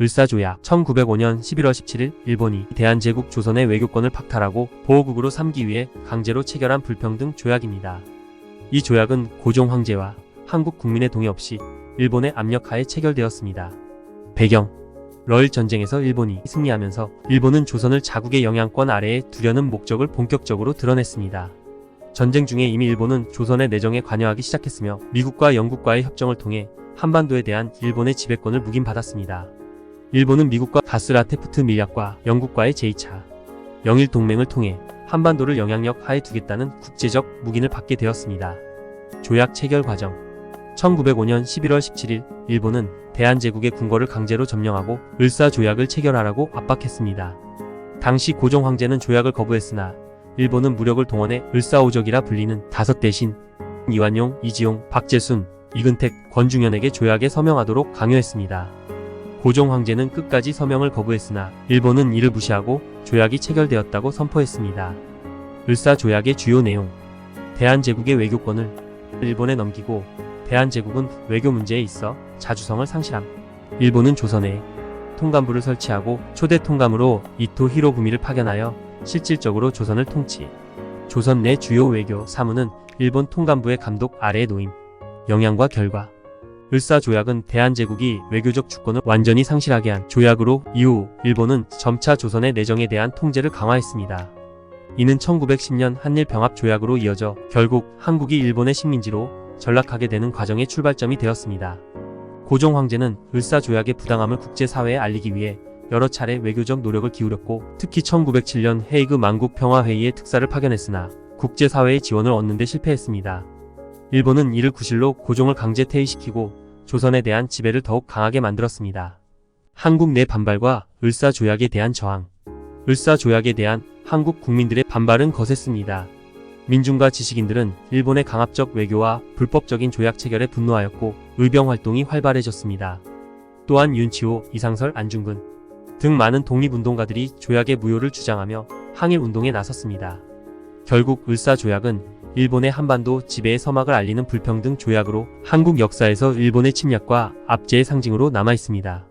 을사조약. 1905년 11월 17일 일본이 대한제국 조선의 외교권을 박탈하고 보호국으로 삼기 위해 강제로 체결한 불평등 조약입니다. 이 조약은 고종 황제와 한국 국민의 동의 없이 일본의 압력하에 체결되었습니다. 배경: 러일 전쟁에서 일본이 승리하면서 일본은 조선을 자국의 영향권 아래에 두려는 목적을 본격적으로 드러냈습니다. 전쟁 중에 이미 일본은 조선의 내정에 관여하기 시작했으며 미국과 영국과의 협정을 통해 한반도에 대한 일본의 지배권을 묵인받았습니다. 일본은 미국과 가스라테프트 밀약과 영국과의 제2차 영일 동맹을 통해 한반도를 영향력 하에 두겠다는 국제적 묵인을 받게 되었습니다. 조약 체결 과정. 1905년 11월 17일 일본은 대한제국의 궁궐을 강제로 점령하고 을사조약을 체결하라고 압박했습니다. 당시 고종 황제는 조약을 거부했으나 일본은 무력을 동원해 을사오적이라 불리는 5대신 이완용, 이지용, 박재순, 이근택, 권중현에게 조약에 서명하도록 강요했습니다. 고종 황제는 끝까지 서명을 거부했으나 일본은 이를 무시하고 조약이 체결되었다고 선포했습니다. 을사조약의 주요 내용: 대한제국의 외교권을 일본에 넘기고 대한제국은 외교 문제에 있어 자주성을 상실함. 일본은 조선에 통감부를 설치하고 초대 통감으로 이토 히로부미를 파견하여 실질적으로 조선을 통치. 조선 내 주요 외교 사무는 일본 통감부의 감독 아래에 놓임. 영향과 결과: 을사조약은 대한제국이 외교적 주권을 완전히 상실하게 한 조약으로 이후 일본은 점차 조선의 내정에 대한 통제를 강화했습니다. 이는 1910년 한일병합조약으로 이어져 결국 한국이 일본의 식민지로 전락하게 되는 과정의 출발점이 되었습니다. 고종 황제는 을사조약의 부당함을 국제사회에 알리기 위해 여러 차례 외교적 노력을 기울였고 특히 1907년 헤이그 만국평화회의에 특사를 파견했으나 국제사회의 지원을 얻는 데 실패했습니다. 일본은 이를 구실로 고종을 강제 퇴위시키고 조선에 대한 지배를 더욱 강하게 만들었습니다. 한국 내 반발과 을사조약에 대한 저항. 을사조약에 대한 한국 국민들의 반발은 거셌습니다. 민중과 지식인들은 일본의 강압적 외교와 불법적인 조약 체결에 분노하였고 의병활동이 활발해졌습니다. 또한 윤치호, 이상설, 안중근 등 많은 독립운동가들이 조약의 무효를 주장하며 항일운동에 나섰습니다. 결국 을사조약은 일본의 한반도 지배의 서막을 알리는 불평등 조약으로 한국 역사에서 일본의 침략과 압제의 상징으로 남아있습니다.